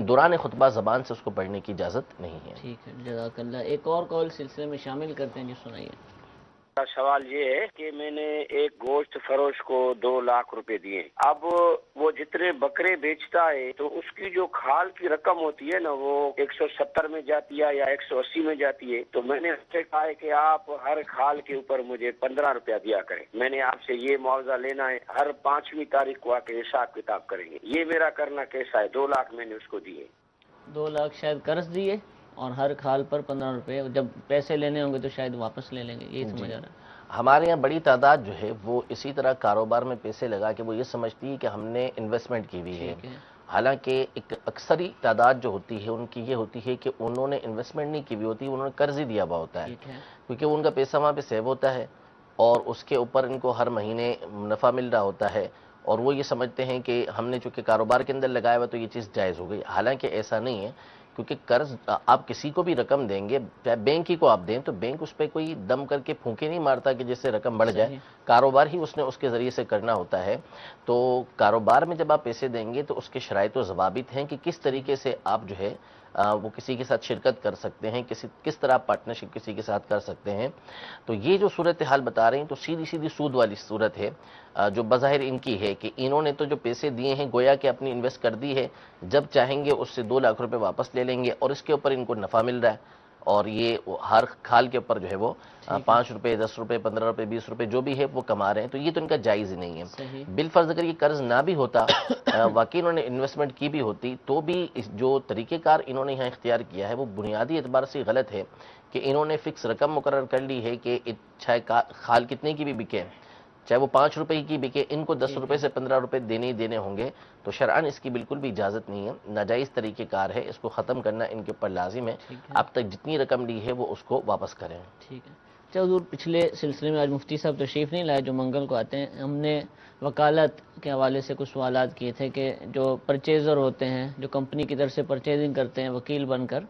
دوران خطبہ زبان سے اس کو پڑھنے کی اجازت نہیں ہے۔ ٹھیک ہے، جزاک اللہ۔ ایک اور کال سلسلے میں شامل کرتے ہیں، جی سنائیے۔ سوال یہ ہے کہ میں نے ایک گوشت فروش کو 2 لاکھ روپے دیے، اب وہ جتنے بکرے بیچتا ہے تو اس کی جو کھال کی رقم ہوتی ہے نا وہ 170 میں جاتی ہے یا 180 میں جاتی ہے، تو میں نے اس سے کہا ہے کہ آپ ہر کھال کے اوپر مجھے 15 روپیہ دیا کریں، میں نے آپ سے یہ معاوضہ لینا ہے، ہر 5ویں تاریخ کو آ کے حساب کتاب کریں گے، یہ میرا کرنا کیسا ہے؟ 2 لاکھ میں نے اس کو دیے۔ 2 لاکھ شاید قرض دیے اور ہر کھال پر 15 روپے، جب پیسے لینے ہوں گے تو شاید واپس لے لیں گے، یہی سمجھ آ رہا ہے۔ ہمارے یہاں بڑی تعداد جو ہے وہ اسی طرح کاروبار میں پیسے لگا کے وہ یہ سمجھتی ہے کہ ہم نے انویسٹمنٹ کی ہوئی ہے، حالانکہ ایک اکثری تعداد جو ہوتی ہے ان کی یہ ہوتی ہے کہ انہوں نے انویسٹمنٹ نہیں کی ہوئی ہوتی، انہوں نے قرض ہی دیا ہوا ہوتا ہے، کیونکہ ان کا پیسہ وہاں پہ سیو ہوتا ہے اور اس کے اوپر ان کو ہر مہینے نفع مل رہا ہوتا ہے، اور وہ یہ سمجھتے ہیں کہ ہم نے چونکہ کاروبار کے اندر لگایا ہوا تو یہ چیز جائز ہو گئی، حالانکہ ایسا نہیں ہے، کیونکہ قرض آپ کسی کو بھی رقم دیں گے، چاہے بینک ہی کو آپ دیں تو بینک اس پہ کوئی دم کر کے پھونکے نہیں مارتا کہ جس سے رقم بڑھ جائے، کاروبار ہی اس نے اس کے ذریعے سے کرنا ہوتا ہے۔ تو کاروبار میں جب آپ پیسے دیں گے تو اس کے شرائط و ضوابط ہیں کہ کس طریقے سے آپ جو ہے وہ کسی کے ساتھ شرکت کر سکتے ہیں، کس طرح پارٹنرشپ کسی کے ساتھ کر سکتے ہیں۔ تو یہ جو صورتحال بتا رہے ہیں تو سیدھی سیدھی سود والی صورت ہے جو بظاہر ان کی ہے کہ انہوں نے تو جو پیسے دیے ہیں گویا کہ اپنی انویسٹ کر دی ہے، جب چاہیں گے اس سے 2 لاکھ روپے واپس لے لیں گے اور اس کے اوپر ان کو نفع مل رہا ہے، اور یہ ہر کھال کے اوپر جو ہے وہ 5 روپے 10 روپے 15 روپے 20 روپے جو بھی ہے وہ کما رہے ہیں، تو یہ تو ان کا جائز ہی نہیں ہے۔ بالفرض اگر یہ قرض نہ بھی ہوتا، واقعی انہوں نے انویسٹمنٹ کی بھی ہوتی، تو بھی جو طریقہ کار انہوں نے یہاں اختیار کیا ہے وہ بنیادی اعتبار سے غلط ہے کہ انہوں نے فکس رقم مقرر کر لی ہے کہ چاہے کھال کتنے کی بھی بکے، چاہے وہ 5 روپے کی بکے، ان کو 10 روپے سے 15 روپے دینے ہی دینے ہوں گے، تو شرعاً اس کی بالکل بھی اجازت نہیں ہے، ناجائز طریقہ کار ہے، اس کو ختم کرنا ان کے اوپر لازم ہے، اب تک جتنی رقم لی ہے وہ اس کو واپس کریں۔ ٹھیک ہے۔ اچھا حضور، پچھلے سلسلے میں آج مفتی صاحب تشریف نہیں لائے جو منگل کو آتے ہیں، ہم نے وکالت کے حوالے سے کچھ سوالات کیے تھے کہ جو پرچیزر ہوتے ہیں، جو کمپنی کی طرف سے پرچیزنگ کرتے ہیں وکیل بن کر،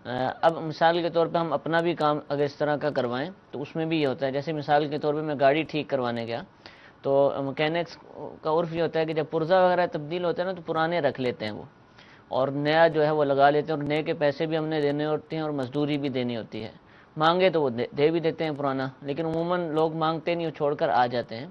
اب مثال کے طور پہ ہم اپنا بھی کام اگر اس طرح کا کروائیں تو اس میں بھی یہ ہوتا ہے، جیسے مثال کے طور پہ میں گاڑی ٹھیک کروانے گیا تو مکینکس کا عرف یہ ہوتا ہے کہ جب پرزہ وغیرہ تبدیل ہوتا ہے نا تو پرانے رکھ لیتے ہیں وہ، اور نیا جو ہے وہ لگا لیتے ہیں، اور نئے کے پیسے بھی ہم نے دینے ہوتے ہیں اور مزدوری بھی دینی ہوتی ہے، مانگے تو وہ دے بھی دیتے ہیں پرانا، لیکن عموماً لوگ مانگتے نہیں، وہ چھوڑ کر آ جاتے ہیں۔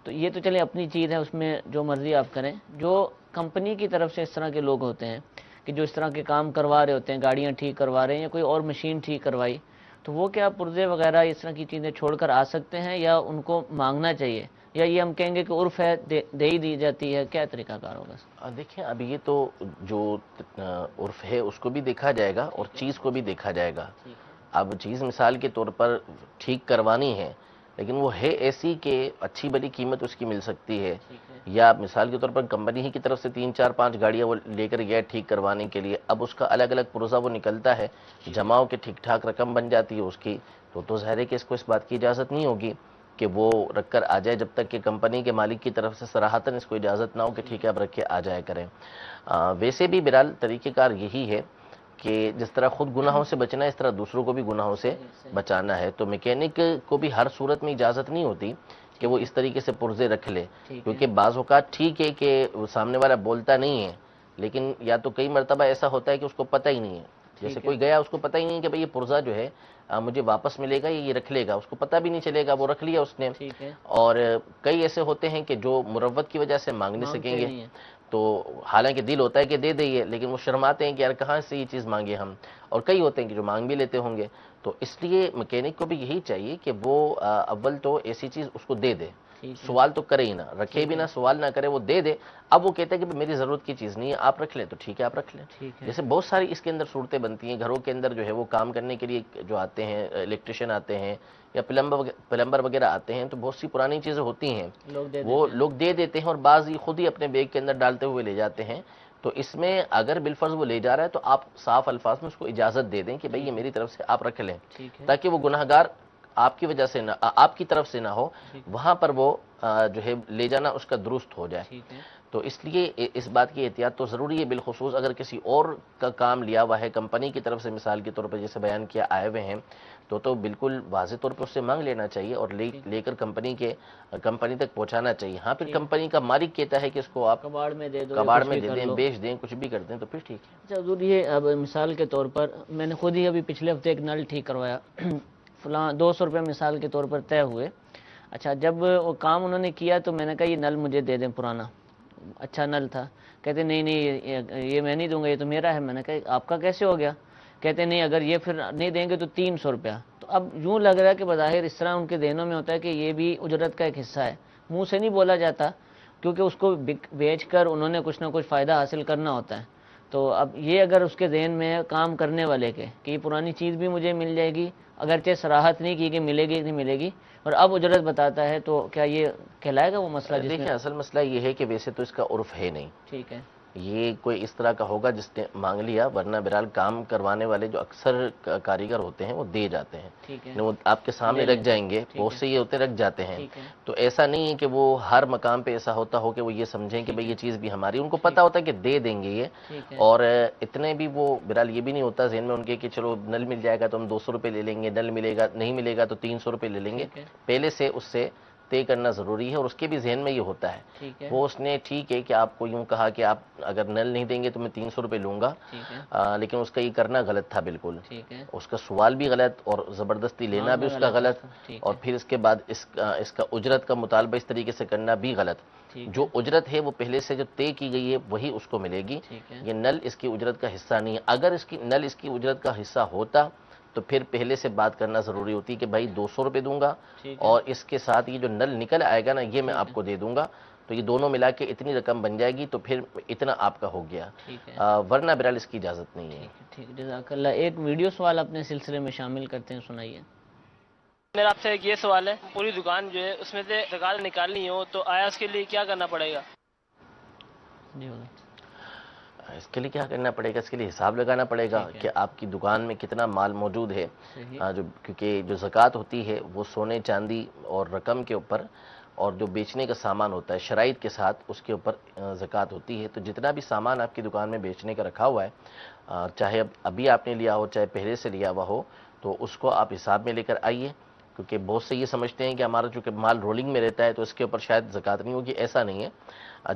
تو یہ تو چلے اپنی چیز ہے، اس میں جو مرضی آپ کریں، جو کمپنی کی طرف سے اس طرح کے لوگ ہوتے ہیں کہ جو اس طرح کے کام کروا رہے ہوتے ہیں، گاڑیاں ٹھیک کروا رہے ہیں یا کوئی اور مشین ٹھیک کروائی، تو وہ کیا پرزے وغیرہ اس طرح کی چیزیں چھوڑ کر آ سکتے ہیں یا ان کو مانگنا چاہیے، یا یہ ہم کہیں گے کہ عرف ہے دے ہی دی جاتی ہے، کیا طریقہ کار ہوگا؟ دیکھیں اب یہ تو جو عرف ہے اس کو بھی دیکھا جائے گا اور چیز کو بھی دیکھا جائے گا۔ اب چیز مثال کے طور پر ٹھیک کروانی ہے لیکن وہ ہے ایسی کہ اچھی بڑی قیمت اس کی مل سکتی ہے، یا مثال کے طور پر کمپنی ہی کی طرف سے 3 4 5 گاڑیاں وہ لے کر گیا ٹھیک کروانے کے لیے، اب اس کا الگ الگ پرزہ وہ نکلتا ہے، جماؤ کے ٹھیک ٹھاک رقم بن جاتی ہے اس کی، تو ظاہر ہے کہ اس کو اس بات کی اجازت نہیں ہوگی کہ وہ رکھ کر آ جائے جب تک کہ کمپنی کے مالک کی طرف سے صراحتاً اس کو اجازت نہ ہو کہ ٹھیک ہے اب رکھ کے آ جایا کریں۔ ویسے بھی بہرحال طریقہ کار یہی ہے کہ جس طرح خود گناہوں سے بچنا ہے اس طرح دوسروں کو بھی گناہوں سے بچانا ہے، تو میکینک کو بھی ہر صورت میں اجازت نہیں ہوتی کہ وہ اس طریقے سے پرزے رکھ لے، کیونکہ بعض اوقات ٹھیک ہے کہ سامنے والا بولتا نہیں ہے لیکن یا تو کئی مرتبہ ایسا ہوتا ہے کہ اس کو پتہ ہی نہیں ہے، جیسے کوئی گیا اس کو پتہ ہی نہیں کہ بھئی یہ پرزہ جو ہے مجھے واپس ملے گا یہ رکھ لے گا، اس کو پتہ بھی نہیں چلے گا، وہ رکھ لیا اس نے، اور کئی ایسے ہوتے ہیں کہ جو مروت کی وجہ سے مانگ نہیں سکیں گے، تو حالانکہ دل ہوتا ہے کہ دے دئیے لیکن وہ شرماتے ہیں کہ یار کہاں سے یہ چیز مانگے ہم، اور کئی ہوتے ہیں کہ جو مانگ بھی لیتے ہوں گے، تو اس لیے میکینک کو بھی یہی چاہیے کہ وہ اول تو ایسی چیز اس کو دے دے، سوال تو کرے ہی نہ، رکھے بھی نہ، سوال نہ کرے، وہ دے دے، اب وہ کہتا ہے کہ میری ضرورت کی چیز نہیں ہے آپ رکھ لیں تو ٹھیک ہے آپ رکھ لیں۔ جیسے بہت ساری اس کے اندر صورتیں بنتی ہیں، گھروں کے اندر جو ہے وہ کام کرنے کے لیے جو آتے ہیں الیکٹریشین آتے ہیں یا پلمبر وغیرہ آتے ہیں، تو بہت سی پرانی چیزیں ہوتی ہیں وہ لوگ دے دیتے ہیں اور بعض خود ہی اپنے بیگ کے اندر ڈالتے ہوئے لے جاتے ہیں، تو اس میں اگر بالفرض وہ لے جا رہا ہے تو آپ صاف الفاظ میں اس کو اجازت دے دیں کہ بھئی یہ میری طرف سے آپ رکھ لیں، تاکہ وہ گناہگار آپ کی وجہ سے نہ، آپ کی طرف سے نہ ہو، وہاں پر وہ جو ہے لے جانا اس کا درست ہو جائے۔ تو اس لیے اس بات کی احتیاط تو ضروری ہے، بالخصوص اگر کسی اور کا کام لیا ہوا ہے کمپنی کی طرف سے، مثال کے طور پر جیسے بیان کیا آئے ہوئے ہیں، تو بالکل واضح طور پہ اس سے مانگ لینا چاہیے اور لے کر کمپنی تک پہنچانا چاہیے. ہاں پھر کمپنی کا مالک کہتا ہے کہ اس کو آپ کباڑ میں دے دو، کباڑ میں دے دیں، بیچ دیں، کچھ بھی کر دیں، تو پھر ٹھیک ہے. اچھا حضور، یہ اب مثال کے طور پر میں نے خود ہی ابھی پچھلے ہفتے ایک نل ٹھیک کروایا فلاں 200 روپے مثال کے طور پر طے ہوئے. اچھا جب وہ کام انہوں نے کیا تو میں نے کہا یہ نل مجھے دے دیں، پرانا اچھا نل تھا. کہتے نہیں یہ میں نہیں دوں گا، یہ تو میرا ہے. میں نے کہا آپ کا کیسے ہو گیا؟ کہتے نہیں اگر یہ پھر نہیں دیں گے تو 300 روپیہ. تو اب یوں لگ رہا ہے کہ بظاہر اس طرح ان کے ذہنوں میں ہوتا ہے کہ یہ بھی اجرت کا ایک حصہ ہے. منہ سے نہیں بولا جاتا کیونکہ اس کو بیچ کر انہوں نے کچھ نہ کچھ فائدہ حاصل کرنا ہوتا ہے. تو اب یہ اگر اس کے ذہن میں کام کرنے والے کے کہ یہ پرانی چیز بھی مجھے مل جائے گی، اگرچہ صراحت نہیں کی کہ ملے گی نہیں ملے گی، اور اب اجرت بتاتا ہے، تو کیا یہ کہلائے گا وہ مسئلہ؟ دیکھیں اصل مسئلہ یہ ہے کہ ویسے تو اس کا عرف ہے نہیں. ٹھیک ہے. یہ کوئی اس طرح کا ہوگا جس نے مانگ لیا، ورنہ بہرحال کام کروانے والے جو اکثر کاریگر ہوتے ہیں وہ دے جاتے ہیں. ٹھیک ہے. وہ آپ کے سامنے رکھ جائیں گے، بہت سے یہ ہوتے رکھ جاتے ہیں. ٹھیک ہے. تو ایسا نہیں ہے کہ وہ ہر مقام پہ ایسا ہوتا ہو کہ وہ یہ سمجھیں کہ بھئی یہ چیز بھی ہماری، ان کو پتا ہوتا ہے کہ دے دیں گے یہ. ٹھیک ہے. اور اتنے بھی وہ بہرحال یہ بھی نہیں ہوتا ذہن میں ان کے کہ چلو نل مل جائے گا تو ہم 200 روپے لے لیں گے، نل ملے گا نہیں ملے گا تو 300 روپے لے لیں گے. پہلے سے اس سے طے کرنا ضروری ہے، اور اس کے بھی ذہن میں یہ ہوتا ہے. وہ اس نے ٹھیک ہے کہ آپ کو یوں کہا کہ آپ اگر نل نہیں دیں گے تو میں 300 روپے لوں گا، لیکن اس کا یہ کرنا غلط تھا بالکل. اس کا سوال بھی غلط اور زبردستی لینا بھی اس کا غلط، اور پھر اس کے بعد اس کا اجرت کا مطالبہ اس طریقے سے کرنا بھی غلط. جو اجرت ہے وہ پہلے سے جو طے کی گئی ہے وہی اس کو ملے گی. یہ نل اس کی اجرت کا حصہ نہیں ہے. اگر نل اس کی اجرت کا حصہ ہوتا تو پھر پہلے سے بات کرنا ضروری ہوتی کہ بھائی 200 روپے دوں گا اور اس کے ساتھ یہ جو نل نکل آئے گا نا یہ میں آپ کو دے دوں گا، تو یہ دونوں ملا کے اتنی رقم بن جائے گی، تو پھر اتنا آپ کا ہو گیا، ورنہ بہرحال اس کی اجازت نہیں ہے. ٹھیک، جزاک اللہ. ایک ویڈیو سوال اپنے سلسلے میں شامل کرتے ہیں، سنائیے. میرا آپ سے ایک یہ سوال ہے، پوری دکان جو ہے اس میں سے زکوٰۃ نکالنی ہو تو آیا اس کے لیے کیا کرنا پڑے گا؟ جی اس کے لیے کیا کرنا پڑے گا؟ اس کے لیے حساب لگانا پڑے گا کہ آپ کی دکان میں کتنا مال موجود ہے. کیونکہ جو زکوٰۃ ہوتی ہے وہ سونے چاندی اور رقم کے اوپر، اور جو بیچنے کا سامان ہوتا ہے شرائط کے ساتھ اس کے اوپر زکوٰۃ ہوتی ہے. تو جتنا بھی سامان آپ کی دکان میں بیچنے کا رکھا ہوا ہے، چاہے ابھی آپ نے لیا ہو چاہے پہلے سے لیا ہوا ہو، تو اس کو آپ حساب میں لے کر آئیے. کیونکہ بہت سے یہ سمجھتے ہیں کہ ہمارا چونکہ مال رولنگ میں رہتا ہے تو اس کے اوپر شاید زکوٰۃ نہیں ہوگی. ایسا نہیں ہے.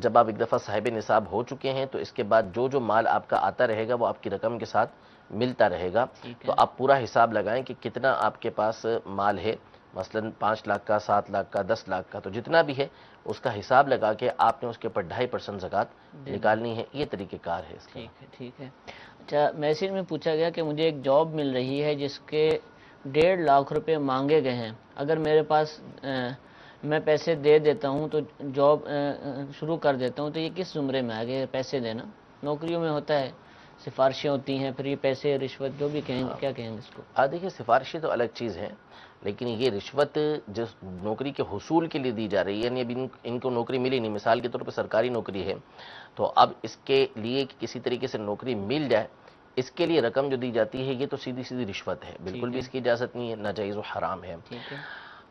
جب آپ ایک دفعہ صاحب نصاب ہو چکے ہیں تو اس کے بعد جو مال آپ کا آتا رہے گا وہ آپ کی رقم کے ساتھ ملتا رہے گا. تو آپ پورا حساب لگائیں کہ کتنا آپ کے پاس مال ہے، مثلا 5 لاکھ کا، 7 لاکھ کا، 10 لاکھ کا، تو جتنا بھی ہے اس کا حساب لگا کے آپ نے اس کے اوپر 2.5% زکوٰۃ نکالنی ہے. یہ طریقہ کار ہے اس کا. ٹھیک ہے. اچھا، میسج میں پوچھا گیا کہ مجھے ایک جاب مل رہی ہے جس کے 1.5 لاکھ روپے مانگے گئے ہیں، اگر میرے پاس میں پیسے دے دیتا ہوں تو جاب شروع کر دیتا ہوں، تو یہ کس زمرے میں آگے پیسے دینا؟ نوکریوں میں ہوتا ہے، سفارشیں ہوتی ہیں، پھر یہ پیسے رشوت جو بھی کہیں گے، کیا کہیں گے اس کو؟ دیکھیے سفارشیں تو الگ چیز ہیں، لیکن یہ رشوت جس نوکری کے حصول کے لیے دی جا رہی ہے، یعنی ابھی ان کو نوکری ملی نہیں، مثال کے طور پر سرکاری نوکری ہے، تو اب اس کے لیے کسی طریقے سے نوکری مل جائے، اس کے لیے رقم جو دی جاتی ہے یہ تو سیدھی رشوت ہے، بالکل بھی اس کی اجازت نہیں ہے، ناجائز و حرام ہے.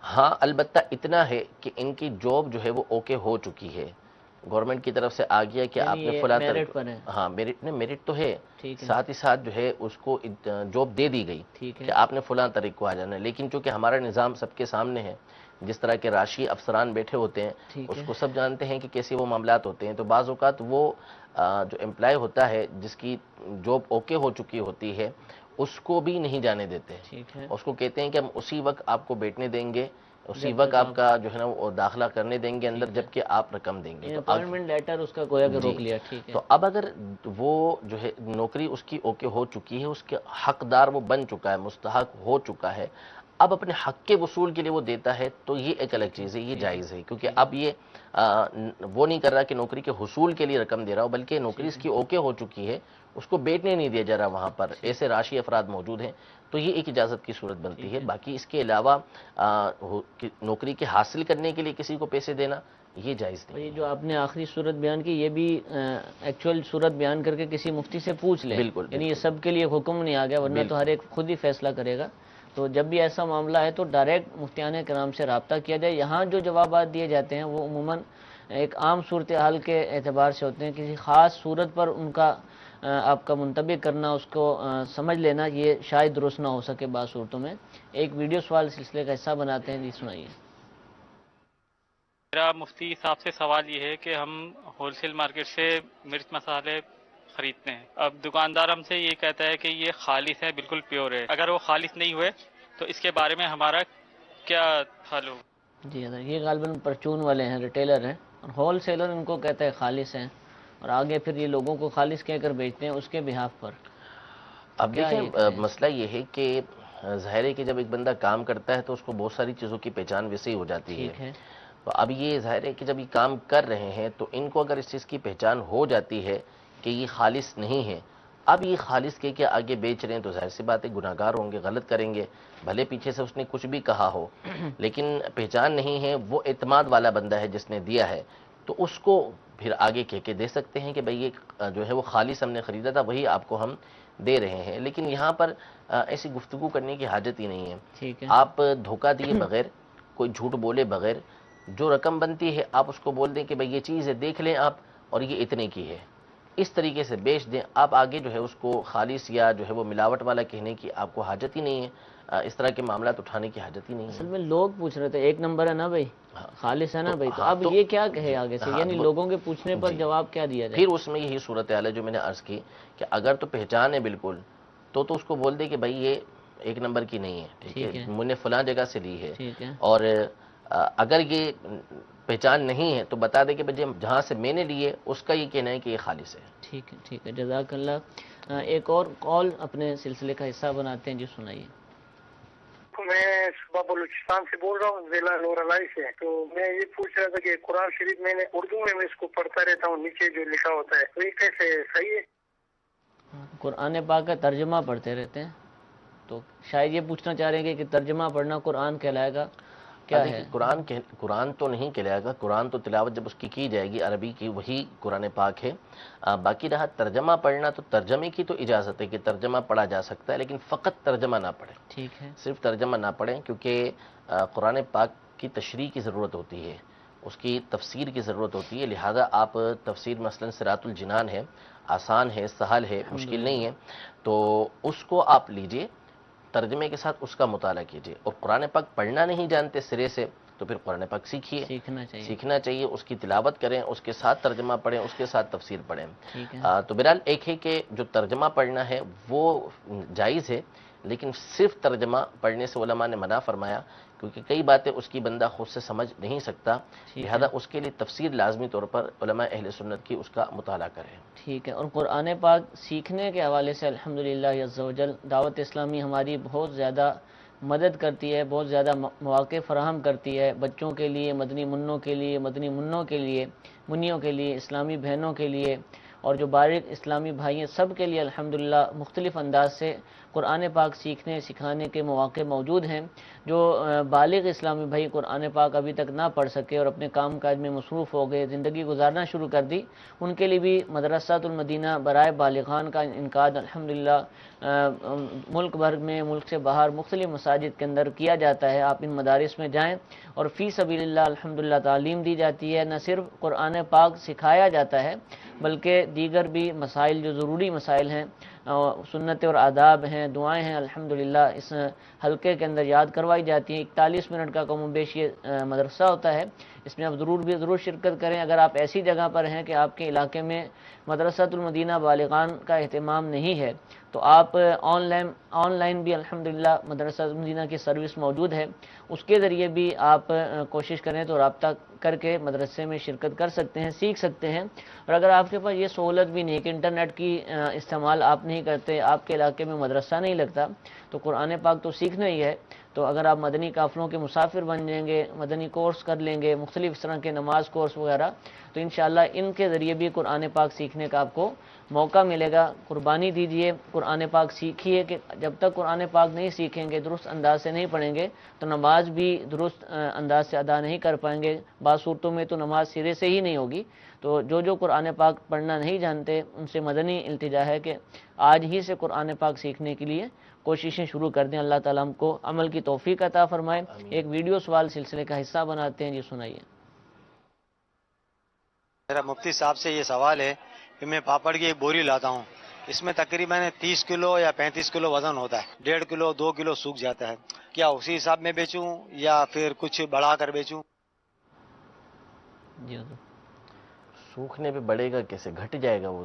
ہاں البتہ اتنا ہے کہ ان کی جاب جو ہے وہ اوکے ہو چکی ہے، گورنمنٹ کی طرف سے آ گیا کہ آپ نے فلاں ہاں میرٹ تو ہے، ساتھ ہی ساتھ جو ہے اس کو جاب دے دی گئی کہ آپ نے فلاں تاریخ کو آ جانا ہے. لیکن چونکہ ہمارا نظام سب کے سامنے ہے، جس طرح کے راشی افسران بیٹھے ہوتے ہیں اس کو سب جانتے ہیں کہ کیسے وہ معاملات ہوتے ہیں. تو بعض اوقات وہ جو امپلائی ہوتا ہے جس کی جاب اوکے ہو چکی ہوتی ہے اس کو بھی نہیں جانے دیتے، اس کو کہتے ہیں کہ ہم اسی وقت آپ کو بیٹھنے دیں گے، اسی وقت آپ کا جو ہے نا وہ داخلہ کرنے دیں گے اندر جبکہ آپ رقم دیں گے. اپائنٹمنٹ لیٹر اس کا گویا کہ روک لیا. تو اب اگر وہ جو ہے نوکری اس کی اوکے ہو چکی ہے، اس کے حقدار وہ بن چکا ہے، مستحق ہو چکا ہے، اب اپنے حق کے وصول کے لیے وہ دیتا ہے تو یہ ایک الگ چیز ہے، یہ جائز ہے. کیونکہ اب یہ وہ نہیں کر رہا کہ نوکری کے حصول کے لیے رقم دے رہا ہو، بلکہ نوکری اس کی اوکے ہو چکی ہے، اس کو بیٹھنے نہیں دیا جا رہا وہاں پر، ایسے راشی افراد موجود ہیں، تو یہ ایک اجازت کی صورت بنتی ہے. باقی اس کے علاوہ نوکری کے حاصل کرنے کے لیے کسی کو پیسے دینا یہ جائز نہیں. یہ جو آپ نے آخری صورت بیان کی یہ بھی ایکچوئل صورت بیان کر کے کسی مفتی سے پوچھ لیں. بالکل، یعنی یہ سب کے لیے حکم نہیں آ گیا، ورنہ تو ہر ایک خود ہی فیصلہ کرے گا. تو جب بھی ایسا معاملہ ہے تو ڈائریکٹ مفتیان کرام سے رابطہ کیا جائے. یہاں جو جوابات دیے جاتے ہیں وہ عموماً ایک عام صورتحال کے اعتبار سے ہوتے ہیں، کسی خاص صورت پر ان کا آپ کا منطبق کرنا، اس کو سمجھ لینا، یہ شاید درست نہ ہو سکے بعض صورتوں میں۔ ایک ویڈیو سوال سلسلے کا حصہ بناتے ہیں، جی سنائیے۔ میرا مفتی صاحب سے سوال یہ ہے کہ ہم ہول سیل مارکیٹ سے مرچ مسالے خریدتے ہیں، اب دکاندار ہم سے یہ کہتا ہے کہ یہ خالص ہے، بالکل پیور ہے، اگر وہ خالص نہیں ہوئے تو اس کے بارے میں ہمارا کیا حل ہو؟ جی حضرت، یہ غالباً پرچون والے ہیں، ریٹیلر ہیں، اور ہول سیلر ان کو کہتا ہے خالص ہیں، اور آگے پھر یہ لوگوں کو خالص کہہ کر بیچتے ہیں اس کے بہاف پر۔ اب کیا یہ دیکھیں، کہیں؟ مسئلہ یہ ہے کہ ظاہر ہے کہ جب ایک بندہ کام کرتا ہے تو اس کو بہت ساری چیزوں کی پہچان ویسے ہی ہو جاتی ٹھیک ہے، تو اب یہ ظاہر ہے کہ جب یہ کام کر رہے ہیں تو ان کو اگر اس چیز کی پہچان ہو جاتی ہے کہ یہ خالص نہیں ہے، اب یہ خالص کہہ کے آگے بیچ رہے ہیں تو ظاہر سی بات ہے گناہ گار ہوں گے، غلط کریں گے، بھلے پیچھے سے اس نے کچھ بھی کہا ہو، لیکن پہچان نہیں ہے، وہ اعتماد والا بندہ ہے جس نے دیا ہے، تو اس کو پھر آگے کہہ کے دے سکتے ہیں کہ بھئی یہ جو ہے وہ خالص ہم نے خریدا تھا، وہی آپ کو ہم دے رہے ہیں۔ لیکن یہاں پر ایسی گفتگو کرنے کی حاجت ہی نہیں ہے۔ ٹھیک ہے، آپ دھوکہ دیے بغیر، کوئی جھوٹ بولے بغیر، جو رقم بنتی ہے آپ اس کو بول دیں کہ بھئی یہ چیز ہے، دیکھ لیں آپ، اور یہ اتنے کی ہے، اس طریقے سے بیچ دیں۔ آپ آگے جو ہے اس کو خالص یا جو ہے وہ ملاوٹ والا کہنے کی آپ کو حاجت ہی نہیں ہے، اس طرح کے معاملات اٹھانے کی حاجت ہی نہیں اصل ہے۔ میں لوگ پوچھ رہے تھے ایک نمبر ہے نا بھائی، خالص ہے نا بھائی، تو اب یہ کیا کہے آگے سے، یعنی لوگوں کے پوچھنے پر جواب کیا دیا جائے؟ پھر اس میں یہی صورتحال ہے جو میں نے عرض کی کہ اگر تو پہچان ہے بالکل تو اس کو بول دے کہ بھائی یہ ایک نمبر کی نہیں ہے، ٹھیک ہے، میں نے فلاں جگہ سے لی ہے، ٹھیک ہے، اور اگر یہ پہچان نہیں ہے تو بتا دے کہ بھئی جہاں سے میں نے لیے اس کا یہ کہنا ہے کہ یہ خالص ہے۔ ٹھیک ہے، ٹھیک ہے، جزاک اللہ۔ ایک اور کال اپنے سلسلے کا حصہ بناتے ہیں، جی سنائیے۔ میں صبح بلوچستان سے بول رہا ہوں، ضلع لورالائی سے۔ تو میں یہ پوچھ رہا تھا کہ قرآن شریف میں نے اردو میں اس کو پڑھتا رہتا ہوں، نیچے جو لکھا ہوتا ہے تو یہ کیسے صحیح ہے؟ قرآن پاک کا ترجمہ پڑھتے رہتے ہیں، تو شاید یہ پوچھنا چاہ رہے ہیں کہ ترجمہ پڑھنا قرآن کہلائے گا کیا ہے؟ قرآن تو نہیں کہلائے گا، قرآن تو تلاوت جب اس کی جائے گی عربی کی، وہی قرآن پاک ہے۔ باقی رہا ترجمہ پڑھنا، تو ترجمے کی تو اجازت ہے کہ ترجمہ پڑھا جا سکتا ہے، لیکن فقط ترجمہ نہ پڑھیں، ٹھیک ہے، صرف ترجمہ نہ پڑھیں، کیونکہ قرآن پاک کی تشریح کی ضرورت ہوتی ہے، اس کی تفسیر کی ضرورت ہوتی ہے، لہذا آپ تفسیر مثلا صراط الجنان ہے، آسان ہے، سہل ہے، مشکل نہیں ہے، تو اس کو آپ لیجئے، ترجمے کے ساتھ اس کا مطالعہ کیجئے، اور قرآن پاک پڑھنا نہیں جانتے سرے سے تو پھر قرآن پاک سیکھیے، سیکھنا چاہیے، اس کی تلاوت کریں، اس کے ساتھ ترجمہ پڑھیں، اس کے ساتھ تفسیر پڑھیں۔ ٹھیک ہے، تو بہرحال ایک ہے کہ جو ترجمہ پڑھنا ہے وہ جائز ہے، لیکن صرف ترجمہ پڑھنے سے علماء نے منع فرمایا، کیونکہ کئی باتیں اس کی بندہ خود سے سمجھ نہیں سکتا، لہذا اس کے لیے تفسیر لازمی طور پر علماء اہل سنت کی اس کا مطالعہ کریں۔ ٹھیک ہے، اور قرآن پاک سیکھنے کے حوالے سے الحمدللہ عز و جل دعوت اسلامی ہماری بہت زیادہ مدد کرتی ہے، بہت زیادہ مواقع فراہم کرتی ہے، بچوں کے لیے، مدنی منوں کے لیے، مدنی منوں کے لیے، منیوں کے لیے، اسلامی بہنوں کے لیے، اور جو بالغ اسلامی بھائی ہیں سب کے لیے الحمدللہ مختلف انداز سے قرآن پاک سیکھنے سکھانے کے مواقع موجود ہیں۔ جو بالغ اسلامی بھائی قرآن پاک ابھی تک نہ پڑھ سکے اور اپنے کام کاج میں مصروف ہو گئے، زندگی گزارنا شروع کر دی، ان کے لیے بھی مدرسۃ المدینہ برائے بالغان کا انعقاد الحمدللہ ملک بھر میں، ملک سے باہر مختلف مساجد کے اندر کیا جاتا ہے۔ آپ ان مدارس میں جائیں اور فی سبیل اللہ الحمدللہ تعلیم دی جاتی ہے، نہ صرف قرآن پاک سکھایا جاتا ہے بلکہ دیگر بھی مسائل جو ضروری مسائل ہیں، سنت اور آداب ہیں، دعائیں ہیں، الحمدللہ اس حلقے کے اندر یاد کروائی جاتی ہیں۔ 41 منٹ کا کم و بیش یہ مدرسہ ہوتا ہے، اس میں آپ ضرور شرکت کریں۔ اگر آپ ایسی جگہ پر ہیں کہ آپ کے علاقے میں مدرسۃ المدینہ بالغان کا اہتمام نہیں ہے تو آپ آن لائن بھی الحمدللہ مدرسۃ المدینہ کی سروس موجود ہے، اس کے ذریعے بھی آپ کوشش کریں تو رابطہ کر کے مدرسے میں شرکت کر سکتے ہیں، سیکھ سکتے ہیں۔ اور اگر آپ کے پاس یہ سہولت بھی نہیں کہ انٹرنیٹ کی استعمال آپ نہیں کرتے، آپ کے علاقے میں مدرسہ نہیں لگتا، تو قرآن پاک تو سیکھنا ہی ہے، تو اگر آپ مدنی قافلوں کے مسافر بن جائیں گے، مدنی کورس کر لیں گے، مختلف اس طرح کے نماز کورس وغیرہ، تو انشاءاللہ ان کے ذریعے بھی قرآن پاک سیکھنے کا آپ کو موقع ملے گا۔ قربانی دیجئے، قرآن پاک سیکھیے، کہ جب تک قرآن پاک نہیں سیکھیں گے، درست انداز سے نہیں پڑھیں گے تو نماز بھی درست انداز سے ادا نہیں کر پائیں گے، بعض صورتوں میں تو نماز سرے سے ہی نہیں ہوگی۔ تو جو قرآن پاک پڑھنا نہیں جانتے ان سے مدنی التجا ہے کہ آج ہی سے قرآن پاک سیکھنے کے لیے کوششیں شروع کر دیں۔ اللہ تعالیٰ ہم کو عمل کی توفیق عطا فرمائے۔ ایک ویڈیو سوال سلسلے کا حصہ بناتے ہیں، جی سنائیے۔ میرا مفتی صاحب سے یہ سوال ہے کہ میں پاپڑ کی ایک بوری لاتا ہوں، اس میں تقریباً 30 کلو یا 35 کلو وزن ہوتا ہے، 1.5 کلو 2 کلو سوکھ جاتا ہے، کیا اسی حساب میں بیچوں یا پھر کچھ بڑھا کر بیچوں؟ جی حضور، سوکھنے پہ بڑھے گا کیسے، گھٹ جائے گا وہ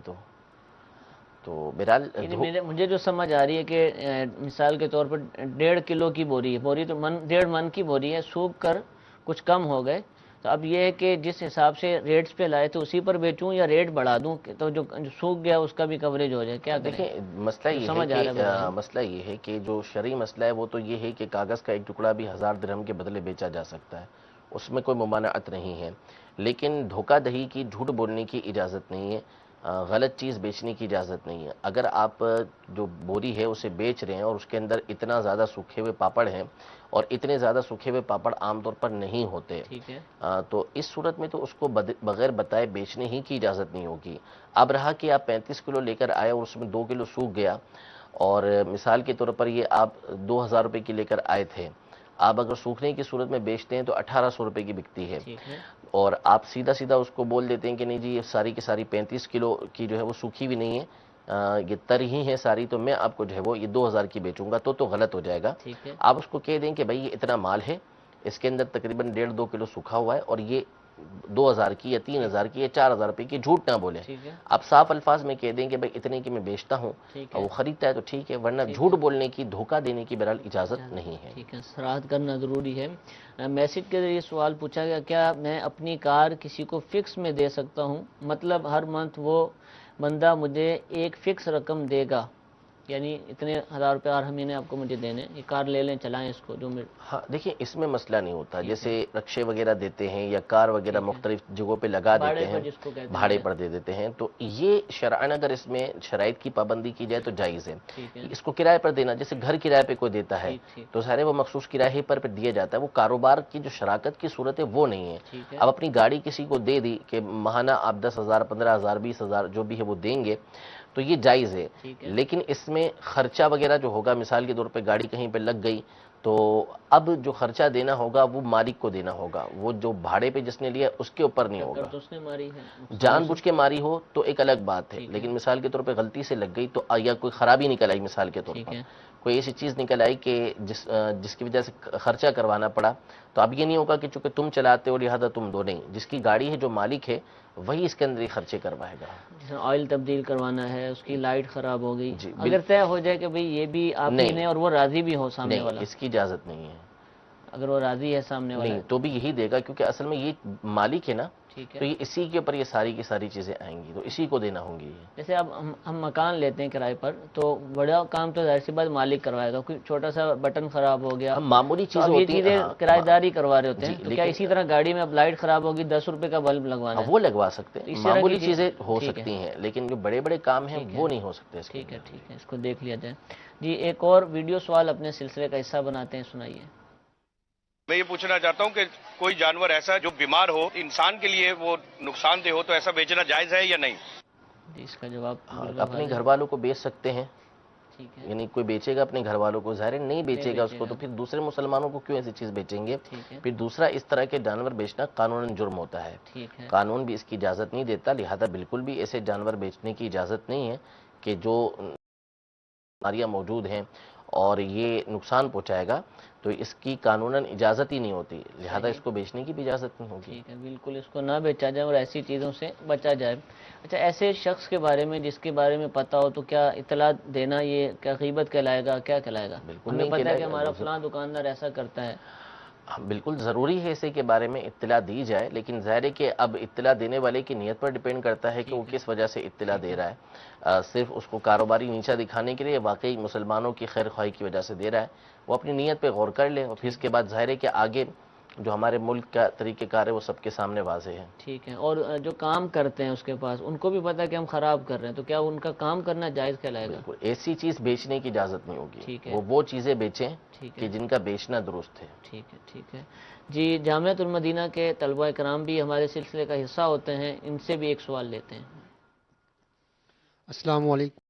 تو بہرحال یعنی مجھے جو سمجھ آ رہی ہے کہ مثال کے طور پر 1.5 کلو کی بوری ہے، بوری تو 1.5 من کی بوری ہے، سوکھ کر کچھ کم ہو گئے، تو اب یہ ہے کہ جس حساب سے ریٹس پہ لائے تو اسی پر بیچوں یا ریٹ بڑھا دوں تو جو سوکھ گیا اس کا بھی کوریج ہو جائے، کیا کریں؟ دیکھیں مسئلہ یہ سمجھ آ ہے رہا ہے کہ بہرحال۔ مسئلہ یہ ہے کہ جو شرعی مسئلہ ہے وہ تو یہ ہے کہ کاغذ کا ایک ٹکڑا بھی 1000 درہم کے بدلے بیچا جا سکتا ہے، اس میں کوئی ممانعت نہیں ہے، لیکن دھوکہ دہی کی، جھوٹ بولنے کی اجازت نہیں ہے، غلط چیز بیچنے کی اجازت نہیں ہے۔ اگر آپ جو بوری ہے اسے بیچ رہے ہیں اور اس کے اندر اتنا زیادہ سوکھے ہوئے پاپڑ ہیں، اور اتنے زیادہ سوکھے ہوئے پاپڑ عام طور پر نہیں ہوتے، ٹھیک ہے، تو اس صورت میں تو اس کو بغیر بتائے بیچنے ہی کی اجازت نہیں ہوگی۔ اب رہا کہ آپ 35 کلو لے کر آئے اور اس میں 2 کلو سوکھ گیا، اور مثال کے طور پر یہ آپ 2000 روپے کی لے کر آئے تھے، آپ اگر سوکھنے کی صورت میں بیچتے ہیں تو 1800 روپے کی بکتی ہے، ٹھیک ہے، اور آپ سیدھا سیدھا اس کو بول دیتے ہیں کہ نہیں جی یہ ساری کی ساری 35 کلو کی جو ہے وہ سوکھی بھی نہیں ہے، یہ تر ہی ہے ساری، تو میں آپ کو جو ہے وہ یہ 2000 کی بیچوں گا، تو غلط ہو جائے گا۔ ٹھیک ہے، آپ اس کو کہہ دیں کہ بھائی یہ اتنا مال ہے، اس کے اندر تقریباً 1.5-2 کلو سوکھا ہوا ہے، اور یہ 2000 کی یا 3000 کی یا 4000 روپے کی، جھوٹ نہ بولیں، ٹھیک ہے، آپ صاف الفاظ میں کہہ دیں کہ بھائی اتنے کی میں بیچتا ہوں، ٹھیک اور ہے، وہ خریدتا ہے تو ٹھیک ہے، ورنہ جھوٹ بولنے کی، دھوکہ دینے کی بہرحال اجازت نہیں ہے۔ ٹھیک ہے، صراحت کرنا ضروری ہے۔ میسج کے ذریعے سوال پوچھا گیا، کیا میں اپنی کار کسی کو فکس میں دے سکتا ہوں؟ مطلب ہر منتھ وہ بندہ مجھے ایک فکس رقم دے گا، یعنی اتنے 1000 روپے ہر مہینے آپ کو مجھے دینے، یہ کار لے لیں چلائیں اس کو جو ہاں دیکھیں اس میں مسئلہ نہیں ہوتا، جیسے رکشے وغیرہ دیتے ہیں یا کار وغیرہ مختلف جگہوں پہ لگا دیتے بھاڑے ہیں، پر جس کو کہتے ہیں، بھاڑے پر دے دیتے ہیں، تو یہ شرعاً اگر اس میں شرائط کی پابندی کی جائے تو جائز ہے۔ ٹھیک ہے، اس کو کرائے پر دینا، جیسے گھر کرائے پہ کوئی دیتا ہے ٹھیک ٹھیک تو سارے وہ مخصوص کرائے پر دیا جاتا ہے، وہ کاروبار کی جو شراکت کی صورت ہے وہ نہیں ہے۔ ٹھیک ہے، اب اپنی گاڑی کسی کو دے دی کہ ماہانہ آپ 10,000 15,000 20,000 جو بھی ہے وہ دیں گے تو یہ جائز ہے، ٹھیک ہے، لیکن اس میں خرچہ وغیرہ جو ہوگا، مثال کے طور پہ گاڑی کہیں پہ لگ گئی تو اب جو خرچہ دینا ہوگا وہ مالک کو دینا ہوگا، وہ جو بھاڑے پہ جس نے لیا اس کے اوپر نہیں ہوگا۔ تو اس نے ماری ہے، جان بوجھ کے ماری ہو تو ایک الگ بات ہے، ٹھیک ہے، لیکن مثال کے طور پہ غلطی سے لگ گئی تو یا کوئی خرابی نکل آئی، مثال کے طور ٹھیک پر ہے، کوئی ایسی چیز نکل آئی کہ جس کی وجہ سے خرچہ کروانا پڑا، تو اب یہ نہیں ہوگا کہ چونکہ تم چلاتے ہو لہذا تم دو، نہیں، جس کی گاڑی ہے جو مالک ہے وہی اس کے اندر ہی خرچے کروائے گا۔ جیسے آئل تبدیل کروانا ہے، اس کی لائٹ خراب ہو گئی، جی، اگر طے ہو جائے کہ بھئی یہ بھی آپ ہی نہیں، نے اور وہ راضی بھی ہو سامنے نہیں، والا، اس کی اجازت نہیں ہے، اگر وہ راضی ہے سامنے والا، نہیں تو بھی یہی دے گا، کیونکہ اصل میں یہ مالک ہے نا، ٹھیک تو ہے، یہ اسی کے اوپر یہ ساری کی ساری چیزیں آئیں گی، تو اسی کو دینا ہوں گی یہ۔ جیسے اب ہم مکان لیتے ہیں کرائے پر تو بڑا کام تو ظاہر سی بات مالک کروائے گا، کوئی چھوٹا سا بٹن خراب ہو گیا، ہم معمولی تو چیزیں اب یہ ہوتی ہیں، چیزیں ہاں، کرایہ داری کروا رہے ہوتے ہیں، جی، تو کیا لیکن اسی طرح گاڑی میں اب لائٹ خراب ہوگی 10 روپے کا بلب لگوانا ہے؟ وہ لگوا سکتے تو ہیں، اس طرح کی معمولی چیز- چیزیں ہو ٹھیک ہے، سکتی ہیں، لیکن جو بڑے بڑے کام ہیں ٹھیک ہے، وہ نہیں ہو سکتے اس کے ٹھیک ہے، اندر۔ ٹھیک ہے، اس کو دیکھ لیا جائے۔ جی ایک اور ویڈیو سوال اپنے سلسلے کا حصہ بناتے ہیں، سنائیے۔ میں یہ پوچھنا چاہتا ہوں کہ کوئی جانور ایسا جو بیمار ہو، انسان کے لیے وہ نقصان دہ ہو، تو ایسا بیچنا جائز ہے یا نہیں؟ جی اس کا جواب ہاں، بالکل اپنے واضح گھر والوں کو بیچ سکتے ہیں، ٹھیک ہے، یعنی کوئی بیچے گا اپنے گھر والوں کو، ظاہر ہے نہیں بیچے گا اس کو، بیچے تو گا، پھر دوسرے مسلمانوں کو کیوں ایسی چیز بیچیں گے؟ ٹھیک ہے، پھر دوسرا، اس طرح کے جانور بیچنا قانوناً جرم ہوتا ہے، ٹھیک ہے، قانون بھی اس کی اجازت نہیں دیتا، لہذا بالکل بھی ایسے جانور بیچنے کی اجازت نہیں ہے کہ جو بیماریاں موجود ہیں اور یہ نقصان پہنچائے گا، تو اس کی قانوناً اجازت ہی نہیں ہوتی، لہذا صحیح، اس کو بیچنے کی بھی اجازت نہیں ہوگی۔ ٹھیک ہے، بالکل اس کو نہ بیچا جائے اور ایسی چیزوں سے بچا جائے۔ اچھا، ایسے شخص کے بارے میں جس کے بارے میں پتہ ہو تو کیا اطلاع دینا یہ کیا غیبت کہلائے گا، کیا کہلائے گا؟ بالکل ہمیں نہیں پتہ ہے کہلائے کہ گا، ہمارا فلاں دکاندار ایسا کرتا ہے، بالکل ضروری ہے اسے کے بارے میں اطلاع دی جائے، لیکن ظاہر ہے کہ اب اطلاع دینے والے کی نیت پر ڈیپینڈ کرتا ہے کہ وہ کس وجہ سے اطلاع دے رہا ہے، صرف اس کو کاروباری نیچا دکھانے کے لیے، واقعی مسلمانوں کی خیر خواہی کی وجہ سے دے رہا ہے، وہ اپنی نیت پہ غور کر لے، اور پھر اس کے بعد ظاہر ہے کہ آگے جو ہمارے ملک کا طریقہ کار ہے وہ سب کے سامنے واضح ہے۔ ٹھیک ہے، اور جو کام کرتے ہیں اس کے پاس ان کو بھی پتہ ہے کہ ہم خراب کر رہے ہیں، تو کیا ان کا کام کرنا جائز کہلائے گا؟ بالکل ایسی چیز بیچنے کی اجازت نہیں ہوگی، ٹھیک ہے، وہ چیزیں بیچیں ٹھیک کہ ہے، جن کا بیچنا درست ہے۔ ٹھیک ہے، ٹھیک ہے۔ جی جامعۃ المدینہ کے طلبہ کرام بھی ہمارے سلسلے کا حصہ ہوتے ہیں، ان سے بھی ایک سوال لیتے ہیں۔ السلام علیکم۔